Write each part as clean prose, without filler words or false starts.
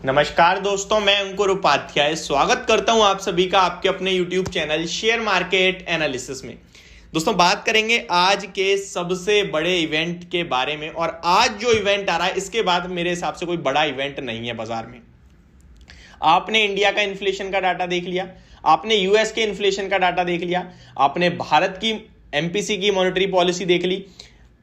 नमस्कार दोस्तों, मैं अंकुर उपाध्याय स्वागत करता हूं आप सभी का आपके अपने YouTube channel share market analysis में। दोस्तों, बात करेंगे आज के सबसे बड़े इवेंट के बारे में। और आज जो इवेंट आ रहा है इसके बाद मेरे हिसाब से कोई बड़ा इवेंट नहीं है बाजार में। आपने इंडिया का इन्फ्लेशन का डाटा देख लिया, आपने यूएस के इन्फ्लेशन का डाटा देख लिया, आपने भारत की एमपीसी की मॉनेटरी पॉलिसी देख ली।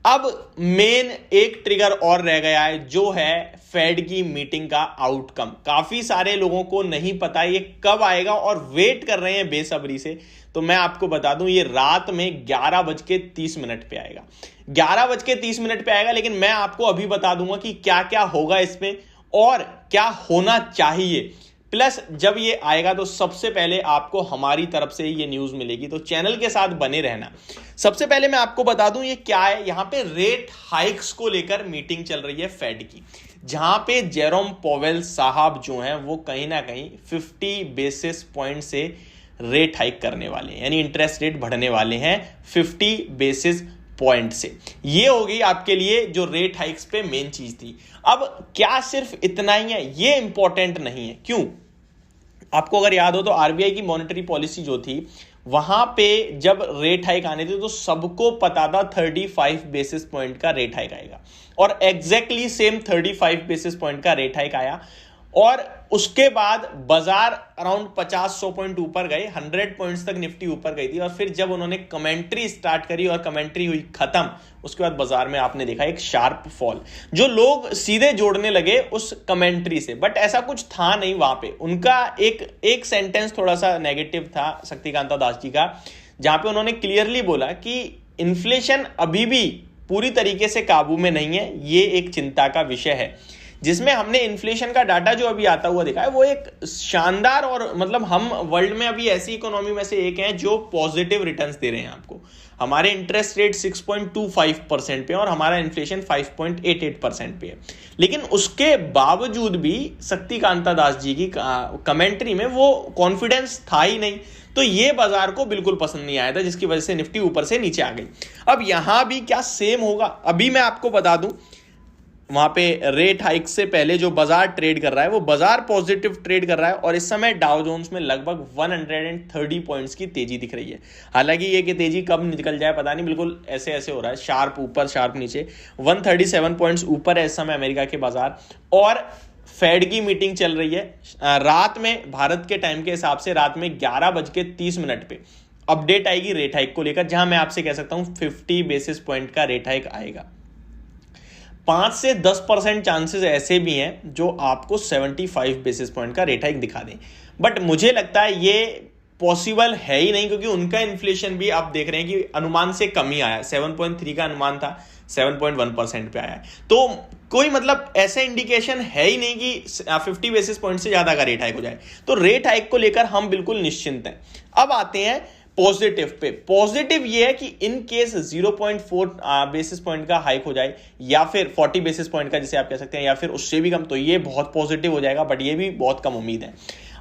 अब मेन एक ट्रिगर और रह गया है, जो है फेड की मीटिंग का आउटकम। काफी सारे लोगों को नहीं पता ये कब आएगा और वेट कर रहे हैं बेसब्री से। तो मैं आपको बता दूं, ये रात में 11:30 पे आएगा। 11:30 पे आएगा, लेकिन मैं आपको अभी बता दूंगा कि क्या क्या होगा इसमें और क्या होना चाहिए। प्लस जब ये आएगा तो सबसे पहले आपको हमारी तरफ से ये न्यूज मिलेगी, तो चैनल के साथ बने रहना। सबसे पहले मैं आपको बता दूं ये क्या है। यहां पे रेट हाइक्स को लेकर मीटिंग चल रही है फेड की, जहां पे जेरोम पॉवेल साहब जो हैं वो कहीं ना कहीं 50 बेसिस पॉइंट से रेट हाइक करने वाले हैं, यानी इंटरेस्ट रेट बढ़ने वाले हैं 50 बेसिस पॉइंट से। ये होगी आपके लिए जो रेट हाइक्स पे मेन चीज थी। अब क्या सिर्फ इतना ही है? ये इंपॉर्टेंट नहीं है। क्यों? आपको अगर याद हो तो आरबीआई की मॉनेटरी पॉलिसी जो थी, वहां पे जब रेट हाइक आने थे तो सबको पता था 35 बेसिस पॉइंट का रेट हाइक आएगा, और एग्जैक्टली सेम 35 बेसिस पॉइंट का रेट हाइक आया। और उसके बाद बाजार अराउंड 50-100 पॉइंट ऊपर गए, 100 पॉइंट्स तक निफ्टी ऊपर गई थी। और फिर जब उन्होंने कमेंट्री स्टार्ट करी और कमेंट्री हुई खत्म, उसके बाद बाजार में आपने देखा एक शार्प फॉल, जो लोग सीधे जोड़ने लगे उस कमेंट्री से। बट ऐसा कुछ था नहीं वहां पे। उनका एक सेंटेंस थोड़ा सा नेगेटिव था शक्तिकांता दास जी का, जहां पे उन्होंने क्लियरली बोला कि इन्फ्लेशन अभी भी पूरी तरीके से काबू में नहीं है, ये एक चिंता का विषय है। जिसमें हमने इन्फ्लेशन का डाटा जो अभी आता हुआ देखा है, वो एक शानदार, और मतलब हम वर्ल्ड में अभी ऐसी इकोनॉमी में से एक हैं जो पॉजिटिव रिटर्न्स दे रहे हैं आपको। हमारे इंटरेस्ट रेट 6.25% पे और हमारा इन्फ्लेशन 5.88% पे है। लेकिन उसके बावजूद भी शक्तिकांता दास जी की कमेंट्री में वो कॉन्फिडेंस था ही नहीं। तो ये बाजार को बिल्कुल पसंद नहीं आया था, जिसकी वजह से निफ्टी ऊपर से नीचे आ गई। अब यहां भी क्या सेम होगा? अभी मैं आपको बता दूं, वहां पे रेट हाइक से पहले जो बाजार ट्रेड कर रहा है वो बाजार पॉजिटिव ट्रेड कर रहा है, और इस समय डाउ जोन्स में लगभग 130 पॉइंट्स की तेजी दिख रही है। हालांकि ये कि तेजी कब निकल जाए पता नहीं, बिल्कुल ऐसे ऐसे हो रहा है, शार्प ऊपर शार्प नीचे। 137 पॉइंट्स ऊपर है इस समय अमेरिका के बाजार। और फेड की मीटिंग चल रही है रात में, भारत के टाइम के हिसाब से रात में 11:30 पे अपडेट आएगी रेट हाइक को लेकर, जहां मैं आपसे कह सकता हूं 50 बेसिस पॉइंट का रेट हाइक आएगा। 5 से 10% चांसेस ऐसे भी हैं जो आपको 75 बेसिस पॉइंट का रेट हाइक दिखा दें। बट मुझे लगता है ये पॉसिबल है ही नहीं, क्योंकि उनका इन्फ्लेशन भी आप देख रहे हैं कि अनुमान से कम ही आया। 7.3 का अनुमान था, 7.1% पे आया है। तो कोई मतलब ऐसा इंडिकेशन है ही नहीं कि 50 बेसिस पॉइंट से ज्यादा का रेट हाइक हो जाए। तो रेट हाइक को लेकर हम बिल्कुल निश्चिंत हैं। अब आते हैं पॉजिटिव पे। पॉजिटिव ये है कि इन केस 0.4 बेसिस पॉइंट का हाइक हो जाए, या फिर 40 बेसिस पॉइंट का जिसे आप कह सकते हैं, या फिर उससे भी कम, तो ये बहुत पॉजिटिव हो जाएगा। बट ये भी बहुत कम उम्मीद है।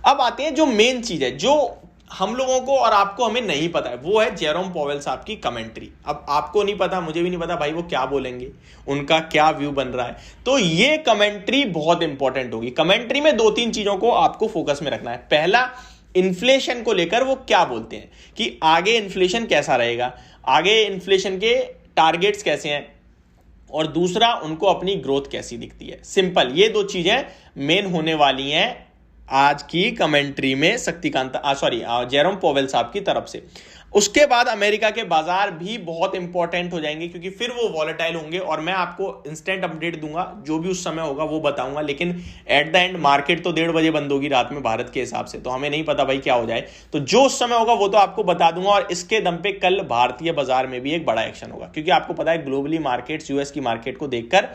अब आते हैं जो मेन चीज है, जो हम लोगों को और आपको हमें नहीं पता है, वो है जेरोम पॉवेल साहब की कमेंट्री। अब आपको नहीं पता, मुझे भी नहीं पता भाई वो क्या बोलेंगे, उनका क्या व्यू बन रहा है। तो ये कमेंट्री बहुत इंपॉर्टेंट होगी। कमेंट्री में 2-3 चीजों को आपको फोकस में रखना है। पहला, इन्फ्लेशन को लेकर वो क्या बोलते हैं कि आगे इन्फ्लेशन कैसा रहेगा, आगे इन्फ्लेशन के टारगेट्स कैसे हैं, और दूसरा उनको अपनी ग्रोथ कैसी दिखती है। सिंपल, ये 2 चीजें मेन होने वाली हैं आज की कमेंट्री में जेरोम पॉवेल साहब की तरफ से। उसके बाद अमेरिका के बाजार भी बहुत इंपॉर्टेंट हो जाएंगे, क्योंकि फिर वो वॉलेटाइल होंगे, और मैं आपको इंस्टेंट अपडेट दूंगा, जो भी उस समय होगा वो बताऊंगा। लेकिन एट द एंड मार्केट तो 1:30 बजे बंद होगी रात में भारत के हिसाब से, तो हमें नहीं पता भाई क्या हो जाए। तो जो उस समय होगा वो तो आपको बता दूंगा। और इसके दम पे कल भारतीय बाजार में भी एक बड़ा एक्शन होगा, क्योंकि आपको पता है ग्लोबली मार्केट्स यूएस की मार्केट को देखकर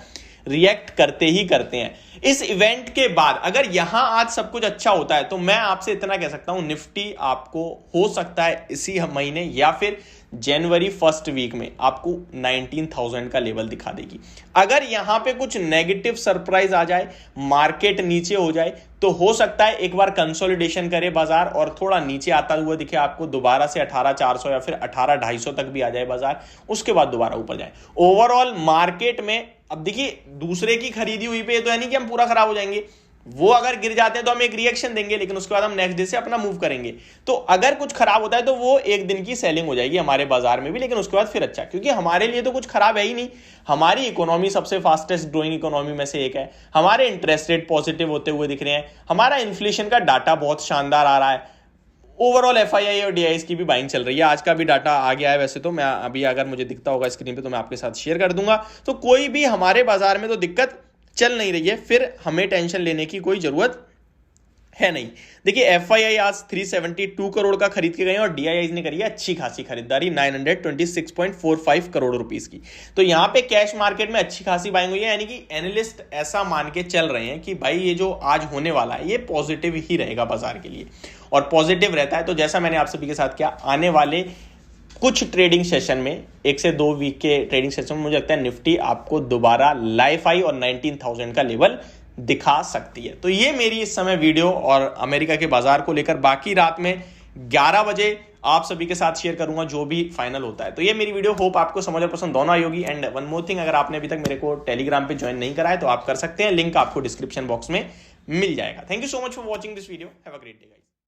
रिएक्ट करते ही करते हैं। इस इवेंट के बाद अगर यहां आज सब कुछ अच्छा होता है, तो मैं आपसे इतना कह सकता हूं, निफ्टी आपको हो सकता है इसी महीने या फिर जनवरी फर्स्ट वीक में आपको 19,000 का लेवल दिखा देगी। अगर यहां पे कुछ नेगेटिव सरप्राइज आ जाए, मार्केट नीचे हो जाए, तो हो सकता है एक बार कंसोलिडेशन करे बाजार और थोड़ा नीचे आता हुआ दिखे आपको, दोबारा से 18,400 या फिर 18,250 तक भी आ जाए बाजार, उसके बाद दोबारा ऊपर जाए। ओवरऑल मार्केट में अब देखिए, दूसरे की खरीदी हुई पे तो है नहीं कि हम पूरा खराब हो जाएंगे, वो अगर गिर जाते हैं तो हम एक रिएक्शन देंगे, लेकिन उसके बाद हम नेक्स्ट डे से अपना मूव करेंगे। तो अगर कुछ खराब होता है तो वो एक दिन की सेलिंग हो जाएगी हमारे बाजार में भी, लेकिन उसके बाद फिर अच्छा, क्योंकि हमारे लिए तो कुछ खराब है ही नहीं। हमारी इकोनॉमी सबसे फास्टेस्ट ग्रोइंग इकोनॉमी में से एक है, हमारे इंटरेस्ट रेट पॉजिटिव होते हुए दिख रहे हैं, हमारा इन्फ्लेशन का डाटा बहुत शानदार आ रहा है, ओवरऑल एफआईआई और डीआईएस की भी बाइंग चल रही है। आज का भी डाटा आ गया है, वैसे तो मैं अभी अगर मुझे दिखता होगा स्क्रीन पे तो मैं आपके साथ शेयर कर दूंगा। तो कोई भी हमारे बाजार में तो दिक्कत चल नहीं रही है, फिर हमें टेंशन लेने की कोई जरूरत है नहीं। देखिए एफआईआई आज 372 करोड़ का खरीद के गए और डीआईआई ने करी है अच्छी खासी खरीदारी 926.45 करोड़ रुपीस की। तो यहां पे कैश मार्केट में अच्छी खासी बाइंग हुई है, यानी कि एनालिस्ट ऐसा मान के चल रहे हैं कि भाई ये जो आज होने वाला है ये पॉजिटिव ही रहेगा बाजार के लिए, और पॉजिटिव रहता है तो जैसा मैंने आप सभी के साथ किया, आने वाले कुछ ट्रेडिंग सेशन में 1 से 2 वीक के ट्रेडिंग सेशन में मुझे लगता है निफ्टी आपको दोबारा लाइफ हाई और 19,000 का लेवल दिखा सकती है। तो ये मेरी इस समय वीडियो और अमेरिका के बाजार को लेकर, बाकी रात में 11 बजे आप सभी के साथ शेयर करूंगा जो भी फाइनल होता है। तो ये मेरी वीडियो, होप आपको समझ और पसंद दोनों आई होगी। एंड वन मोर थिंग, अगर आपने अभी तक मेरे को टेलीग्राम पे ज्वाइन नहीं करा है तो आप कर सकते हैं, लिंक आपको डिस्क्रिप्शन बॉक्स में मिल जाएगा। Thank you so much for watching this video, have a great day.